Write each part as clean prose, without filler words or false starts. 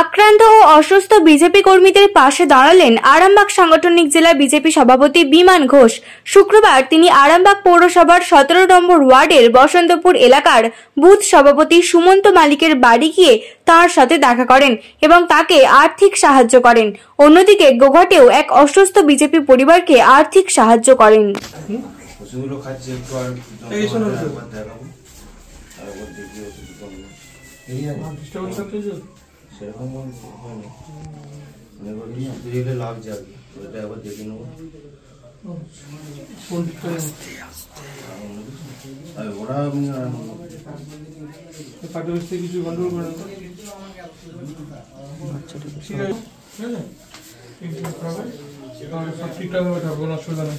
আক্রান্ত ও অসুস্থ বিজেপি কর্মীদের পাশে দাঁড়ালেন আরামবাগ সাংগঠনিক জেলা বিজেপি সভাপতি বিমান ঘোষ। শুক্রবার তিনি আরামবাগ পৌরসভার 17 নম্বর ওয়ার্ডের বসন্তপুর এলাকার বুথ সভাপতি সুমন্ত মালিকের বাড়ি গিয়ে তার সাথে দেখা করেন এবং তাকে আর্থিক সাহায্য করেন। অন্যদিকে গোঘাটেও এক অসুস্থ বিজেপি পরিবারকে আর্থিক সাহায্য করেন। লাভ যাবে ওটা আবার দেখে নেবো। ওরা কিছু কন্ট্রোল করে সব ঠিকঠাক ভাবে থাকবো, অসুবিধা নেই।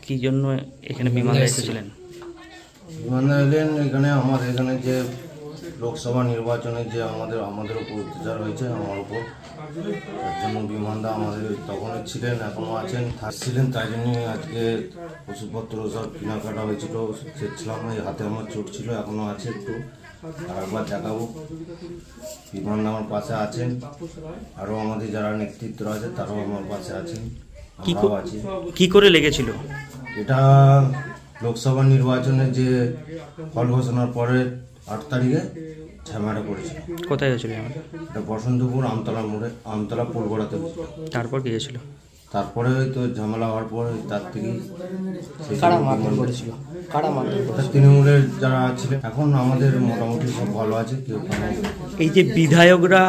কি জন্য এখানে বিমানে এসেছিলেন? বিমানে এলেন এখানে আমাদের এখানে যে লোকসভা নির্বাচনে যে আমাদের উপর অত্যাচার হয়েছে, আমার উপর, তার জন্য বিমানদা আমাদের তখন ছিলেন, এখনও আছেন, থাকছিলেন। তাই জন্য আজকে ওষুধপত্র সব কেনাকাটা হয়েছিল, সেছিলাম। এই হাতে আমার চোট ছিল, এখনও আছে, একটু আর একবার দেখাবো। বিমানদা আমার পাশে আছেন, আরও আমাদের যারা নেতৃত্ব আছে তারাও আমার পাশে আছেন, আমরাও আছি। কি করে লেগেছিল এটা? লোকসভা নির্বাচনে যে ফল ঘোষণার পরে 8 তারিখে ঝামেলা করেছিল। কোথায় হয়েছিল? এটা বসন্তপুর আমতলা মোড়ে, আমতলা পুলগড়াতে। তারপর কি হয়েছিল? তারপরে তো ঝামেলা হওয়ার পরে তার থেকেই তৃণমূলের যারা ছিলেন, এখন আমাদের মোটামুটি সব ভালো আছে। কেউ এই যে বিধায়করা,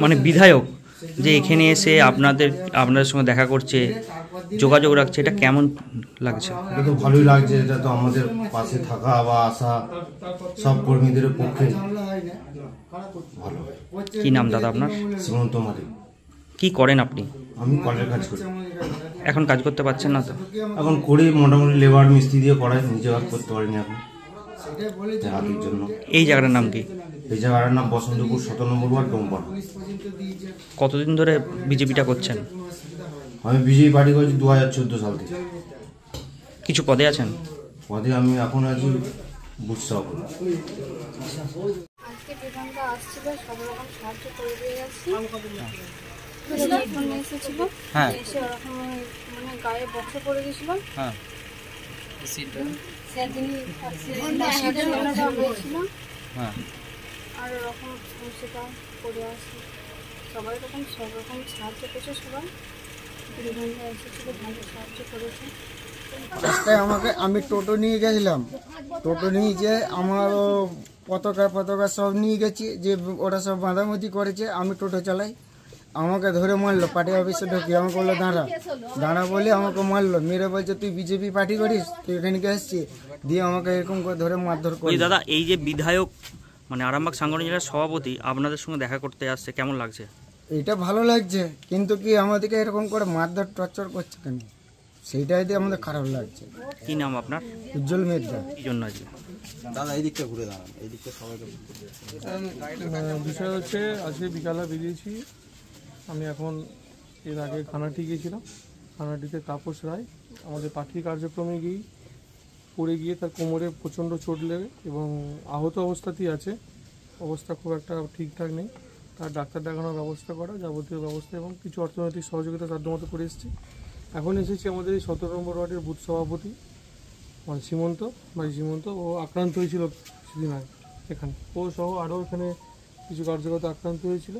মানে বিধায়ক যে এখানে এসে আপনাদের সঙ্গে দেখা করছে, যোগাযোগ রাখছে, এটা কেমন লাগছে? এটা তো ভালোই লাগছে। এটা তো আমাদের পাশে থাকা বা আসা সব কর্মীদের পক্ষে ভালো। কি নাম দাদা আপনার? সুমন্ত মালিক। কি করেন আপনি? আমি কলের কাজ করি। এখন কাজ করতে পারছেন না তো? এখন করি, মোটামুটি লেবার মিস্ত্রি দিয়ে করাই, নিজে কাজ করতে পারিনি এখন হাতের জন্য। এই জায়গাটার নাম কি? এই জায়গাটার নাম বসন্তপুর 17 নম্বর ওয়ার্ড, ডোমপাড়া। কতদিন ধরে বিজেপিটা করছেন? আমি বিজেপি পার্টি করছি 2014 সাল থেকে। কিছু পদে আছেন? পদে আমি এখন আছি বুথ সভাপতি। আজকে বিধানটা আসছিল, সব রকম সাহায্য করে দিয়ে গেছি। ফোন এসেছিল, এসে ওরকম মানে গায়ে বক্স পড়ে গেছিল। হয়েছিল আর ওরকম সেটা করে আসি। সবাই রকম সব রকম সাহায্য করেছে, সবাই বিধানটা এসেছিল, ভালো সাহায্য করেছে। রাস্তায় আমি টোটো নিয়ে গেছিলাম, টোটো নিয়ে যে আমার পতাকা সব নিয়ে গেছি, যে ওরা সব বাঁধামতি করেছে। আমি টোটো চালাই, আমাকে ধরে মারলো। পার্টি অফিসে ঢুকি আমাকে বললো দাঁড়া বলে আমাকে মারলো। মেরে বলছে তুই বিজেপি পার্টি করিস, তুই এখানে এসছিস, দিয়ে আমাকে এরকম করে ধরে মারধর করে। দাদা, এই যে বিধায়ক মানে আরামবাগ সাংগঠনিক জেলার সভাপতি আপনাদের সঙ্গে দেখা করতে আসছে, কেমন লাগছে? এটা ভালো লাগছে, কিন্তু কি আমাদেরকে এরকম করে মারধর টর্চার করছে কেন, সেইটাই দিয়ে আমাদের খারাপ লাগছে। কি নাম আপনার? উজ্জ্বল মির্জা। কি জন্য আজকে? দাদা এই দিকটা ঘুরে দাঁড়ান, এই দিকটা সবাইকে। বিষয় হচ্ছে আজকে বিকালে বেরিয়েছি আমি। এখন এর আগে খানাটি গিয়েছিলাম, খানাটিতে তাপস রায় আমাদের পার্টির কার্যক্রমে পড়ে গিয়ে তার কোমরে প্রচণ্ড চোট লেগে এবং আহত অবস্থাতেই আছে। অবস্থা খুব একটা ঠিকঠাক নেই। তার ডাক্তার দেখানোর ব্যবস্থা করা, যাবতীয় ব্যবস্থা এবং কিছু অর্থনৈতিক সহযোগিতা সাধ্যমতো করে এসেছি। এখন এসেছি আমাদের এই 17 নম্বর ওয়ার্ডের বুথ সভাপতি সীমন্ত। ও আক্রান্ত হয়েছিল কিছুদিন আগে এখানে, ও সহ আরও এখানে কিছু কার্যকর্তা আক্রান্ত হয়েছিল।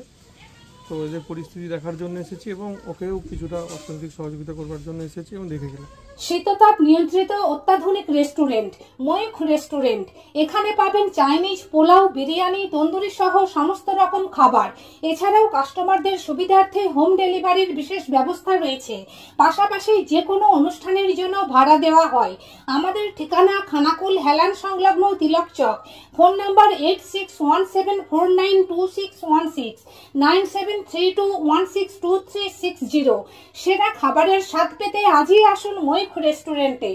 তো এদের পরিস্থিতি দেখার জন্য এসেছি এবং ওকেও কিছুটা অর্থনৈতিক সহযোগিতা করবার জন্য এসেছি এবং দেখে গেলাম। শীততাপ নিয়ন্ত্রিত অত্যাধুনিক রেস্টুরেন্ট ময়ূখ রেস্টুরেন্ট। এখানে পাবেন চাইনিজ, পোলাও, বিরিয়ানি, তন্দুরি সহ সমস্ত রকম খাবার। এছাড়াও কাস্টমারদের সুবিধার্থে হোম ডেলিভারির বিশেষ ব্যবস্থা রয়েছে। পাশাপাশি যে কোনো অনুষ্ঠানের জন্য ভাড়া দেওয়া হয়। আমাদের ঠিকানা খানাকুল হেলান সংলগ্ন তিলক চক। Phone number 8617492616 9732162360। সেরা খাবারের স্বাদ পেতে আজই আসুন ময়ূখ রেস্টুরেন্টে।